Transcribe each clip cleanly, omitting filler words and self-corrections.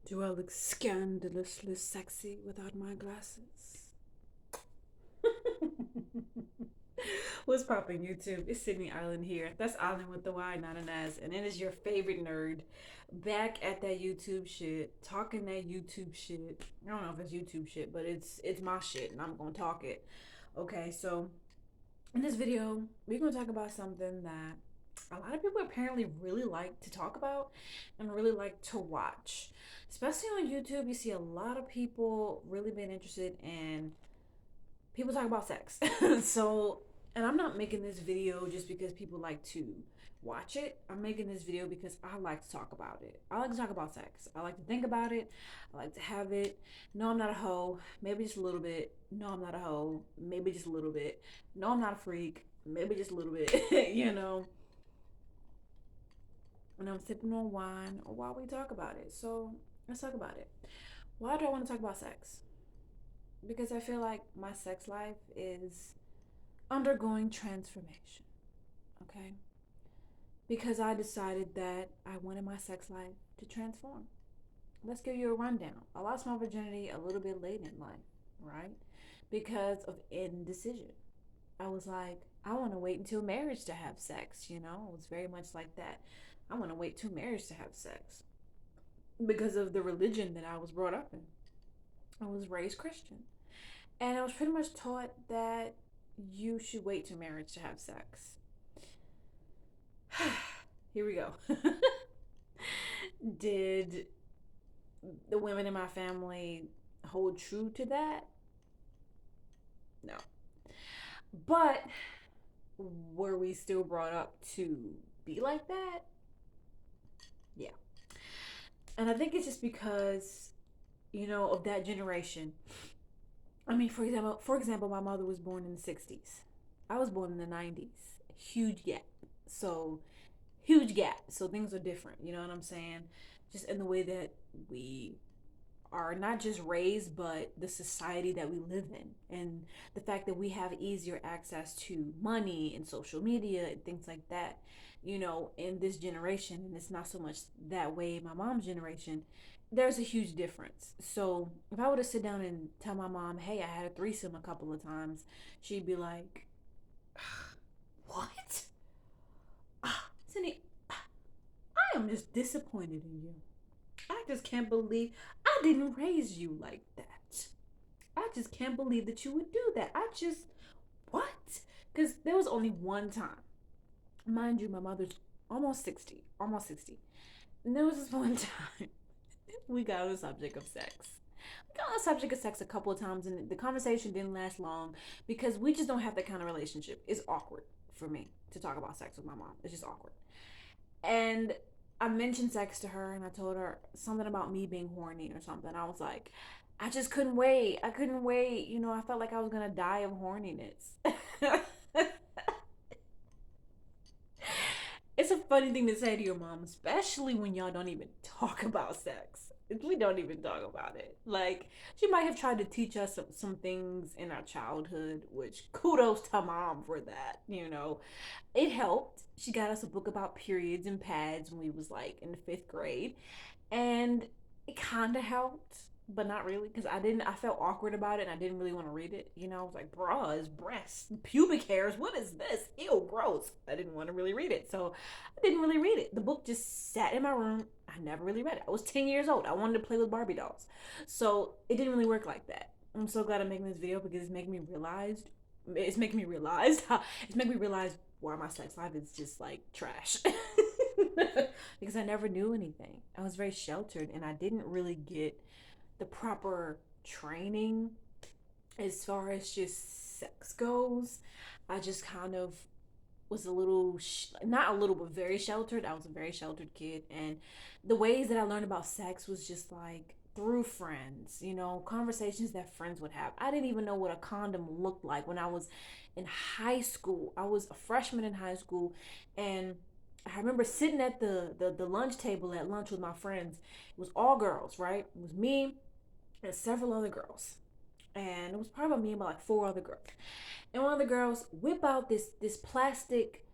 Do I look scandalously sexy without my glasses? What's popping, YouTube? It's Sydney Island here. That's Island with the Y, not an S. And it is your favorite nerd back at that YouTube shit, talking that YouTube shit. I don't know if it's YouTube shit, but it's my shit and I'm gonna talk it. Okay, so in this video, we're gonna talk about something that a lot of people apparently really like to talk about and really like to watch. Especially on YouTube, you see a lot of people really being interested in people talk about sex. So, and I'm not making this video just because people like to watch it. I'm making this video because I like to talk about it. I like to talk about sex. I like to think about it. I like to have it. No, I'm not a hoe. Maybe just a little bit. No, I'm not a hoe. Maybe just a little bit. No, I'm not a freak. Maybe just a little bit. you know. And I'm sipping on wine while we talk about it. So let's talk about it. Why do I want to talk about sex? Because I feel like my sex life is undergoing transformation. Okay? Because I decided that I wanted my sex life to transform. Let's give you a rundown. I lost my virginity a little bit late in life, right? Because of indecision. I was like, I want to wait until marriage to have sex, you know? It was very much like that. I want to wait till marriage to have sex because of the religion that I was brought up in. I was raised Christian. And I was pretty much taught that you should wait till marriage to have sex. Here we go. Did the women in my family hold true to that? No. But were we still brought up to be like that? Yeah. And I think it's just because, of that generation. I mean, for example, my mother was born in the 60s. I was born in the 90s. Huge gap. So, huge gap. So things are different, you know what I'm saying? Just in the way that we are not just raised, but the society that we live in, and the fact that we have easier access to money and social media and things like that, in this generation. And it's not so much that way in my mom's generation. There's a huge difference. So if I were to sit down and tell my mom, hey, I had a threesome a couple of times, she'd be like, what? Cindy, I am just disappointed in you. I just can't believe I didn't raise you like that. I just can't believe that you would do that. What? Because there was only one time. Mind you, my mother's almost 60. Almost 60. And there was this one time we got on the subject of sex. We got on the subject of sex a couple of times, and the conversation didn't last long because we just don't have that kind of relationship. It's awkward for me to talk about sex with my mom. It's just awkward. And I mentioned sex to her and I told her something about me being horny or something. I was like, I just couldn't wait. I couldn't wait. I felt like I was going to die of horniness. It's a funny thing to say to your mom, especially when y'all don't even talk about sex. We don't even talk about it. Like, she might have tried to teach us some things in our childhood, which kudos to mom for that. It helped. She got us a book about periods and pads when we was like in the fifth grade, and it kind of helped, but not really because I felt awkward about it and I didn't really want to read it. I was like, bras, breasts, pubic hairs. What is this? Ew, gross. I didn't want to really read it, so I didn't really read it. The book just sat in my room. I never really read it. I was 10 years old. I wanted to play with Barbie dolls, so it didn't really work like that. I'm so glad I'm making this video because it's making me realize it's making me realize why my sex life is just like trash. Because I never knew anything. I was very sheltered and I didn't really get the proper training as far as just sex goes. I just kind of was a little, not a little, but very sheltered. I was a very sheltered kid. And the ways that I learned about sex was just like through friends, conversations that friends would have. I didn't even know what a condom looked like when I was in high school. I was a freshman in high school, and I remember sitting at the lunch table at lunch with my friends. It was all girls, right? It was me and several other girls. And it was probably me and about like four other girls. And one of the girls whip out this plastic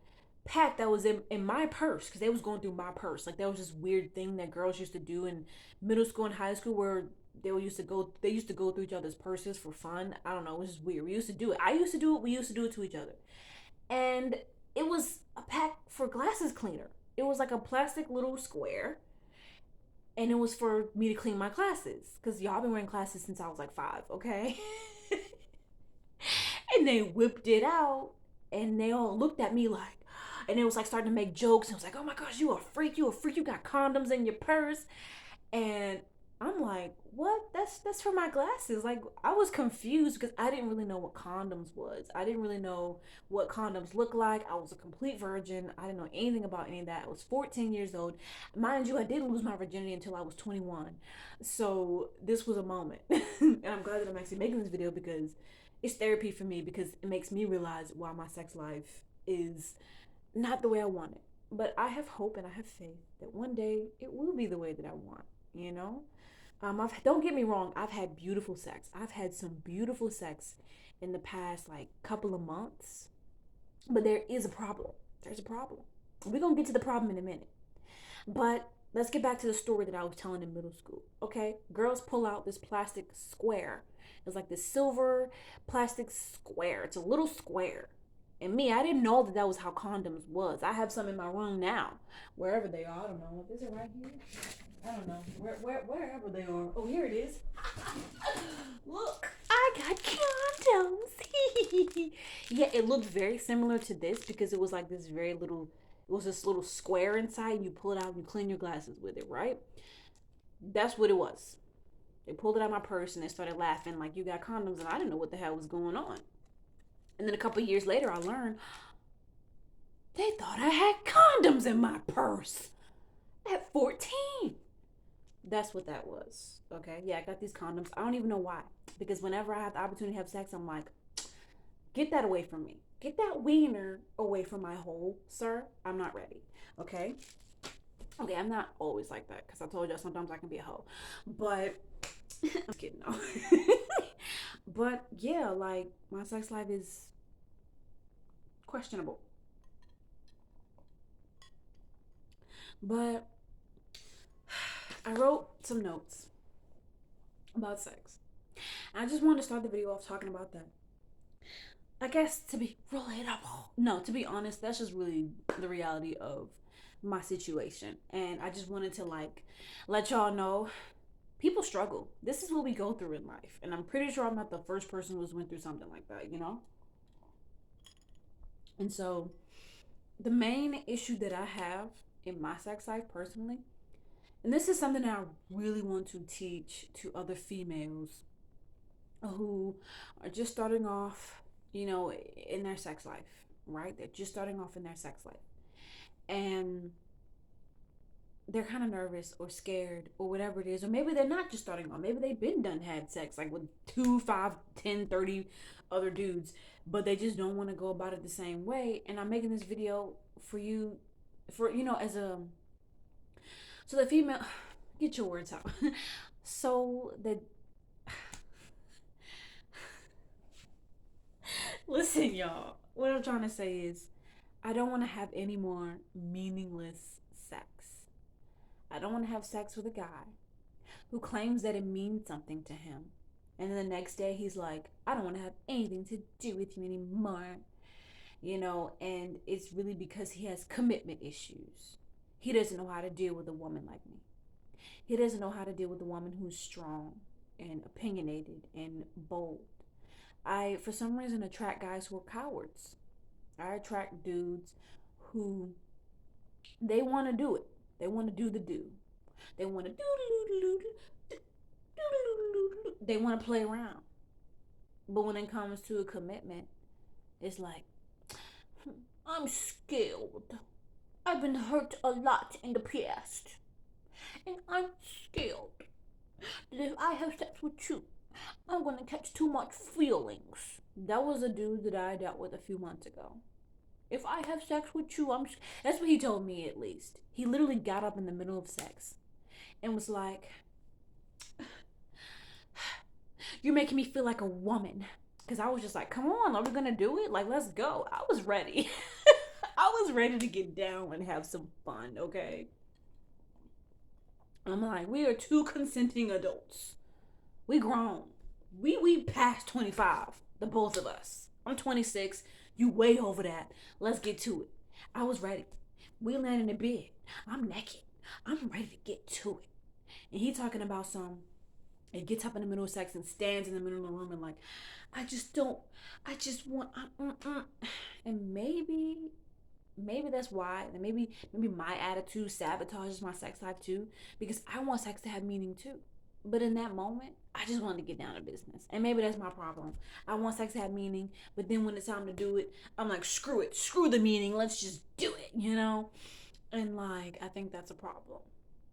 pack that was in my purse, because they was going through my purse. Like, that was this weird thing that girls used to do in middle school and high school, where they used to go through each other's purses for fun. I don't know, it was just weird. We used to do it. I used to do it. We used to do it to each other. And it was a pack for glasses cleaner. It was like a plastic little square, and it was for me to clean my glasses, because y'all been wearing glasses since I was like 5, okay? And they whipped it out, and they all looked at me like, and it was like starting to make jokes. And it was like, oh my gosh, you a freak, you a freak, you got condoms in your purse. And I'm like, what? That's for my glasses. Like, I was confused because I didn't really know what condoms was. I didn't really know what condoms look like. I was a complete virgin. I didn't know anything about any of that. I was 14 years old. Mind you, I didn't lose my virginity until I was 21. So this was a moment. And I'm glad that I'm actually making this video, because it's therapy for me, because it makes me realize why my sex life is not the way I want it. But I have hope and I have faith that one day it will be the way that I want, you know? Don't get me wrong, I've had beautiful sex. I've had some beautiful sex in the past, like, couple of months. But there is a problem. There's a problem. We're going to get to the problem in a minute. But let's get back to the story that I was telling in middle school. Okay? Girls pull out this plastic square. It's like this silver plastic square. It's a little square. And me, I didn't know that that was how condoms was. I have some in my room now, wherever they are. I don't know. Is it right here? I don't know. Wherever they are. Oh, here it is. Look, I got condoms. Yeah, it looked very similar to this, because it was like this very little. It was this little square inside, and you pull it out and you clean your glasses with it, right? That's what it was. They pulled it out of my purse and they started laughing like, you got condoms, and I didn't know what the hell was going on. And then a couple years later, I learned they thought I had condoms in my purse at 14. That's what that was. Okay, yeah, I got these condoms. I don't even know why. Because whenever I have the opportunity to have sex, I'm like, get that away from me. Get that wiener away from my hole, sir. I'm not ready. Okay? Okay, I'm not always like that, because I told y'all sometimes I can be a hoe. But I'm kidding, no. But yeah, like, my sex life is questionable. But I wrote some notes about sex. And I just wanted to start the video off talking about that. I guess to be relatable. No, to be honest, that's just really the reality of my situation. And I just wanted to, like, let y'all know people struggle. This is what we go through in life. And I'm pretty sure I'm not the first person who's went through something like that, you know? And so the main issue that I have in my sex life personally, and this is something that I really want to teach to other females who are just starting off, you know, in their sex life, right? They're just starting off in their sex life. And they're kind of nervous or scared or whatever it is. Or maybe they're not just starting off. Maybe they've been done had sex, like with 2, 5, 10, 30 other dudes, but they just don't want to go about it the same way. And I'm making this video for you, for, you know, as a, so the female, get your words out. So the, listen, y'all, what I'm trying to say is, I don't want to have any more meaningless sex. I don't want to have sex with a guy who claims that it means something to him. And then the next day he's like, I don't want to have anything to do with you anymore. You know, and it's really because he has commitment issues. He doesn't know how to deal with a woman like me. He doesn't know how to deal with a woman who's strong and opinionated and bold. I, for some reason, attract guys who are cowards. I attract dudes who, they want to do it. They want to do the do. They want to do. They want to play around. But when it comes to a commitment, it's like, I'm scared. I've been hurt a lot in the past. And I'm scared that if I have sex with you, I'm going to catch too much feelings. That was a dude that I dealt with a few months ago. If I have sex with you, that's what he told me, at least. He literally got up in the middle of sex and was like, you're making me feel like a woman. Because I was just like, come on, are we going to do it? Like, let's go. I was ready. I was ready to get down and have some fun, okay? I'm like, we are two consenting adults. We grown. We past 25, the both of us. I'm 26. You way over that. Let's get to it. I was ready. We land in the bed. I'm naked. I'm ready to get to it. And he talking about some. It gets up in the middle of sex and stands in the middle of the room and like, I just don't. I just want. And maybe that's why. And maybe my attitude sabotages my sex life too, because I want sex to have meaning too. But in that moment, I just wanted to get down to business. And maybe that's my problem. I want sex to have meaning, but then when it's time to do it, I'm like, screw it, screw the meaning, let's just do it, you know? And like, I think that's a problem.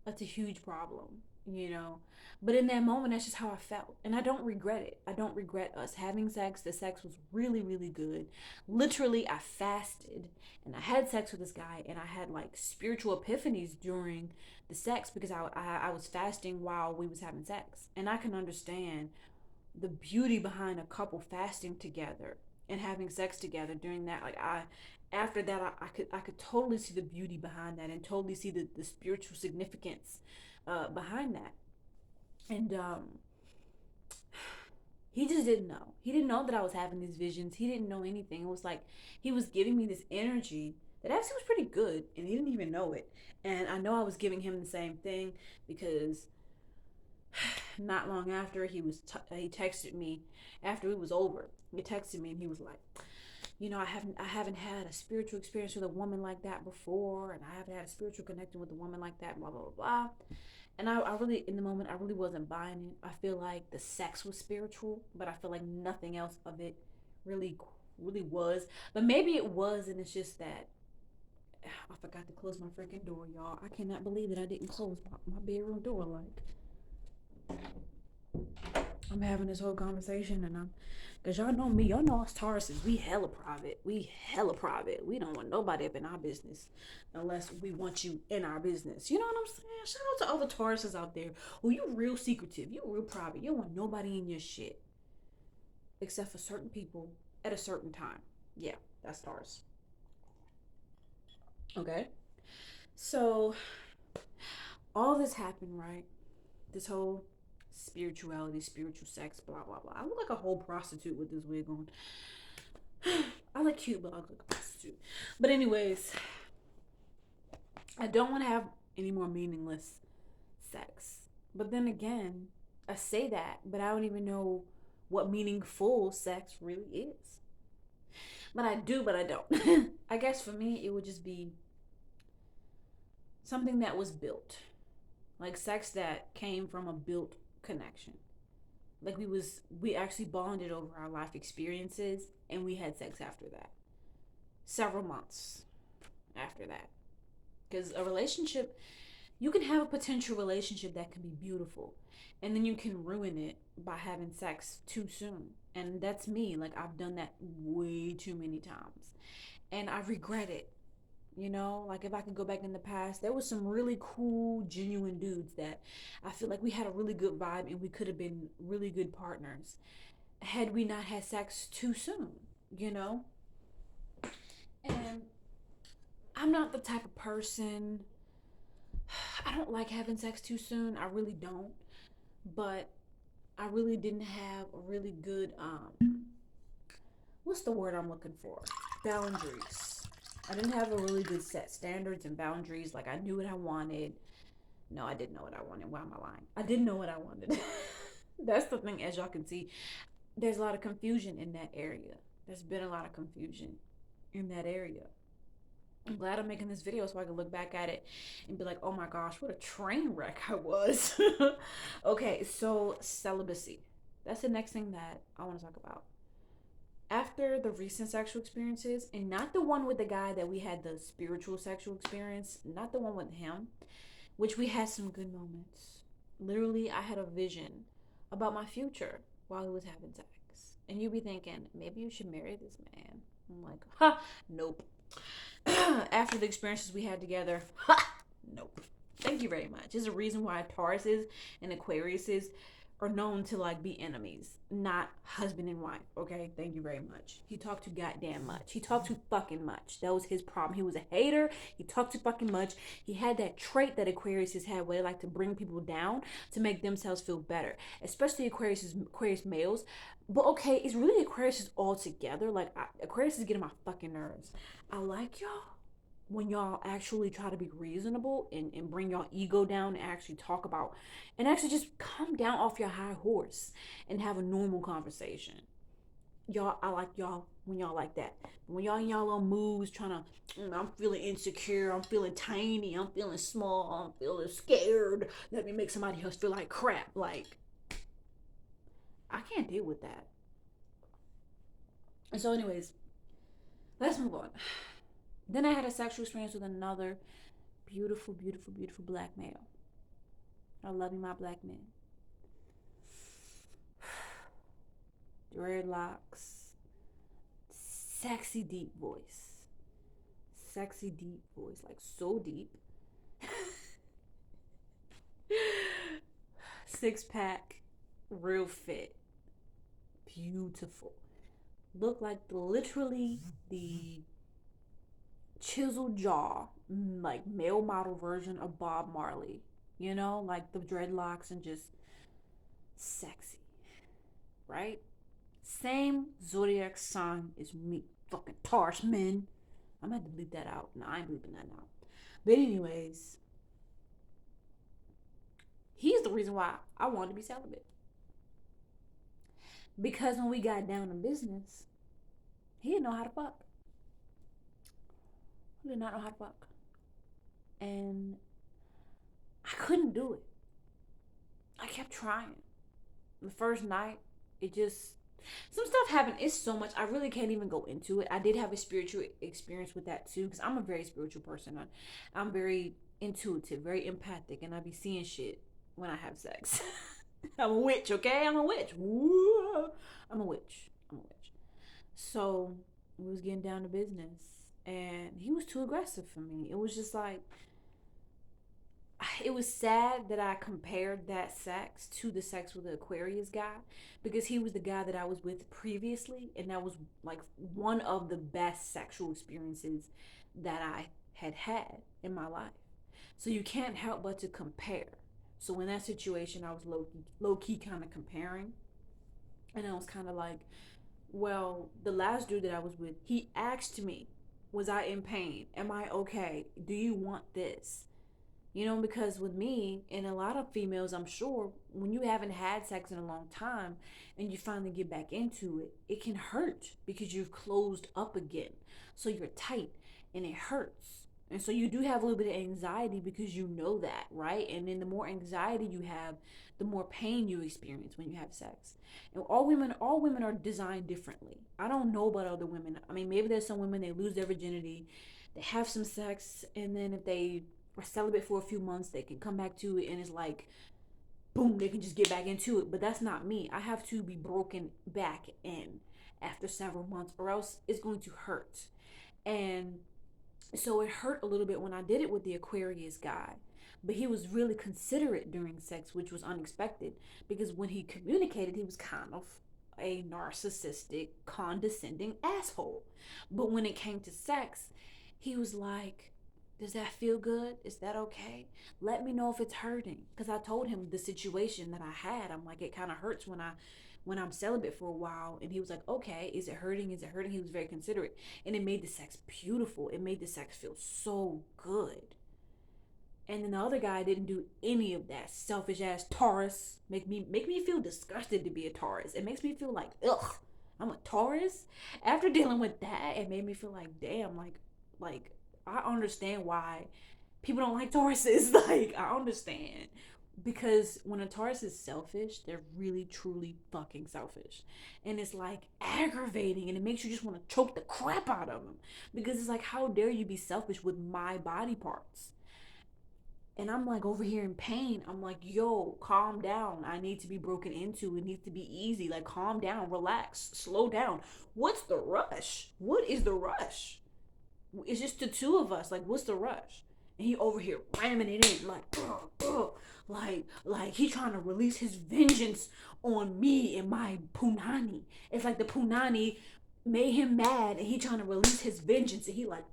That's a huge problem, you know? But in that moment, that's just how I felt. And I don't regret it. I don't regret us having sex. The sex was really, really good. Literally, I fasted and I had sex with this guy, and I had like spiritual epiphanies during the sex because I was fasting while we was having sex. And I can understand the beauty behind a couple fasting together and having sex together during that. Like I after that I could totally see the beauty behind that and totally see the spiritual significance behind that. And he just didn't know. He didn't know that I was having these visions. He didn't know anything. It was like he was giving me this energy that actually was pretty good, and he didn't even know it. And I know I was giving him the same thing because not long after he texted me after it was over. He texted me and he was like, you know, I haven't had a spiritual experience with a woman like that before, and I haven't had a spiritual connection with a woman like that, blah blah blah blah. And I really, in the moment, I really wasn't buying it. I feel like the sex was spiritual, but I feel like nothing else of it really really was. But maybe it was, and it's just that I forgot to close my freaking door, y'all. I cannot believe that I didn't close my bedroom door. Like, I'm having this whole conversation, and cause y'all know me, y'all know us Tauruses, we hella private. We hella private. We don't want nobody up in our business unless we want you in our business. You know what I'm saying? Shout out to all the Tauruses out there. Well, you real secretive. You real private. You don't want nobody in your shit except for certain people at a certain time. Yeah, that's Taurus. Okay. So all this happened, right? This whole spirituality, spiritual sex, blah blah blah. I look like a whole prostitute with this wig on. I look cute, but I look like a prostitute. But anyways, I don't want to have any more meaningless sex. But then again, I say that, but I don't even know what meaningful sex really is. But I do, but I don't. I guess for me, it would just be something that was built, like sex that came from a built connection. Like we actually bonded over our life experiences, and we had sex after that, several months after that. Because a relationship, you can have a potential relationship that can be beautiful, and then you can ruin it by having sex too soon. And that's me. Like, I've done that way too many times, and I regret it. You know, like if I could go back in the past, there was some really cool, genuine dudes that I feel like we had a really good vibe and we could have been really good partners had we not had sex too soon, you know? And I'm not the type of person, I don't like having sex too soon. I really don't. But I really didn't have a really good, what's the word I'm looking for? Boundaries. I didn't have a really good set standards and boundaries. Like, I knew what I wanted. No, I didn't know what I wanted. Why am I lying? I didn't know what I wanted. That's the thing, as y'all can see, there's a lot of confusion in that area. There's been a lot of confusion in that area. I'm glad I'm making this video so I can look back at it and be like, oh my gosh, what a train wreck I was. Okay, so celibacy. That's the next thing that I want to talk about. After the recent sexual experiences, and not the one with the guy that we had the spiritual sexual experience, not the one with him, which we had some good moments. Literally, I had a vision about my future while he was having sex. And you be thinking, maybe you should marry this man. I'm like, ha, nope. After the experiences we had together, ha, nope. Thank you very much. There's a reason why Tauruses and Aquariuses are known to like be enemies, not husband and wife. Okay, thank you very much. He talked too goddamn much. He talked too fucking much. That was his problem. He was a hater. He talked too fucking much. He had that trait that Aquarius had, where they like to bring people down to make themselves feel better, especially Aquarius males. But okay, it's really Aquarius all together. Like Aquarius is getting my fucking nerves. I like y'all when y'all actually try to be reasonable and bring your ego down and actually talk about and actually just come down off your high horse and have a normal conversation. Y'all, I like y'all when y'all like that. When y'all in y'all little moves trying to, I'm feeling insecure, I'm feeling tiny, I'm feeling small, I'm feeling scared. Let me make somebody else feel like crap. Like, I can't deal with that. And so, anyways, let's move on. Then I had a sexual experience with another beautiful, beautiful, beautiful black male. I love you, my black men. Dreadlocks, sexy deep voice, sexy deep voice, like so deep. Six pack, real fit, beautiful. Looked like literally the chiseled jaw, like male model version of Bob Marley. You know, like the dreadlocks and just sexy, right? Same zodiac sign as me. Fucking Taurus men. I'm gonna have to bleep that out. No, I ain't bleeping that out. But anyways, he's the reason why I wanted to be celibate. Because when we got down to business, he didn't know how to fuck. He did not know how to fuck. And I couldn't do it. I kept trying. The first night, it just some stuff happened. It's so much. I really can't even go into it. I did have a spiritual experience with that too, because I'm a very spiritual person. I'm very intuitive, very empathic, and I be seeing shit when I have sex. I'm a witch, okay? I'm a witch. Woo! I'm a witch. I'm a witch. So we was getting down to business, and he was too aggressive for me. It was just like it was sad that I compared that sex to the sex with the Aquarius guy because he was the guy that I was with previously, and that was like one of the best sexual experiences that I had in my life. So you can't help but to compare. So in that situation, I was low key kind of comparing, and I was kind of like, well, the last dude that I was with, he asked me, was I in pain? Am I okay? Do you want this? You know, because with me and a lot of females, I'm sure, when you haven't had sex in a long time and you finally get back into it, it can hurt because you've closed up again. So you're tight and it hurts. And so you do have a little bit of anxiety because you know that, right? And then the more anxiety you have, the more pain you experience when you have sex. And all women are designed differently. I don't know about other women. I mean, maybe there's some women they lose their virginity, they have some sex, and then if they are celibate for a few months, they can come back to it and it's like boom, they can just get back into it. But that's not me. I have to be broken back in after several months or else it's going to hurt. And so it hurt a little bit when I did it with the Aquarius guy. But he was really considerate during sex, which was unexpected because when he communicated, he was kind of a narcissistic, condescending asshole. But when it came to sex, he was like, does that feel good? Is that okay? Let me know if it's hurting. Because I told him the situation that I had. I'm like, it kind of hurts when I'm celibate for a while. And he was like, okay, is it hurting? Is it hurting? He was very considerate. And it made the sex beautiful. It made the sex feel so good. And then the other guy didn't do any of that. Selfish ass Taurus. Make me feel disgusted to be a Taurus. It makes me feel like, ugh, I'm a Taurus. After dealing with that, it made me feel like, damn, like I understand why people don't like Tauruses. Like, I understand. Because when a Taurus is selfish, they're really, truly fucking selfish. And it's like aggravating and it makes you just want to choke the crap out of them. Because it's like, how dare you be selfish with my body parts? And I'm like over here in pain. I'm like, yo, calm down. I need to be broken into. It needs to be easy. Like, calm down, relax, slow down. What's the rush? What is the rush? It's just the two of us. Like, what's the rush? and he over here ramming it in like, like he trying to release his vengeance on me and my punani. It's like the punani made him mad, and he trying to release his vengeance, and he like,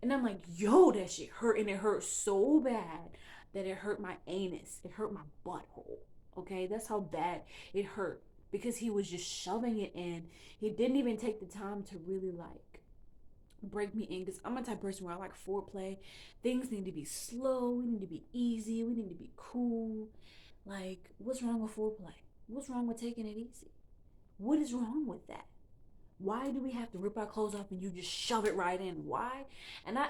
and I'm like, yo, that shit hurt, and it hurt so bad that it hurt my anus, it hurt my butthole. Okay, that's how bad it hurt because he was just shoving it in. He didn't even take the time to really like break me in, because I'm a type of person where I like foreplay. Things need to be slow, we need to be easy, we need to be cool. Like, what's wrong with foreplay? What's wrong with taking it easy? What is wrong with that? Why do we have to rip our clothes off and you just shove it right in? Why?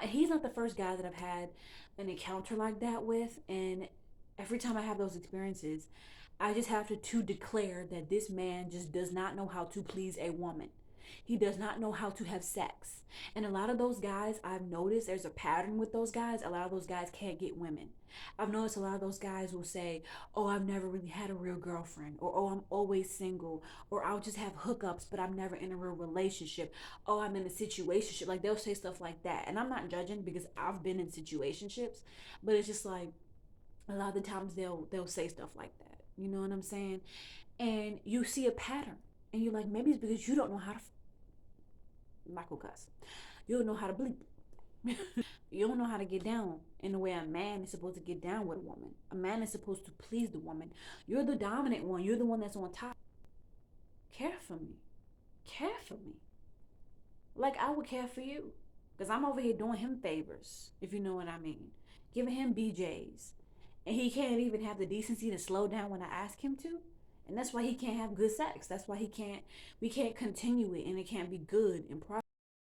He's not the first guy that I've had an encounter like that with. And every time I have those experiences, I just have to declare that this man just does not know how to please a woman. He does not know how to have sex. And a lot of those guys, I've noticed there's a pattern with those guys. A lot of those guys can't get women. I've noticed a lot of those guys will say, oh, I've never really had a real girlfriend, or oh, I'm always single, or I'll just have hookups, but I'm never in a real relationship. Oh, I'm in a situationship. Like, they'll say stuff like that. And I'm not judging because I've been in situationships, but it's just like a lot of the times they'll say stuff like that. You know what I'm saying? And you see a pattern, and you're like, maybe it's because you don't know how to Michael cuss. You don't know how to bleep. You don't know how to get down in the way a man is supposed to get down with a woman. A man is supposed to please the woman. You're the dominant one. You're the one that's on top. Care for me. Care for me. Like I would care for you. Because I'm over here doing him favors, if you know what I mean. Giving him BJs. And he can't even have the decency to slow down when I ask him to. And that's why he can't have good sex. That's why we can't continue it, and it can't be good and proper.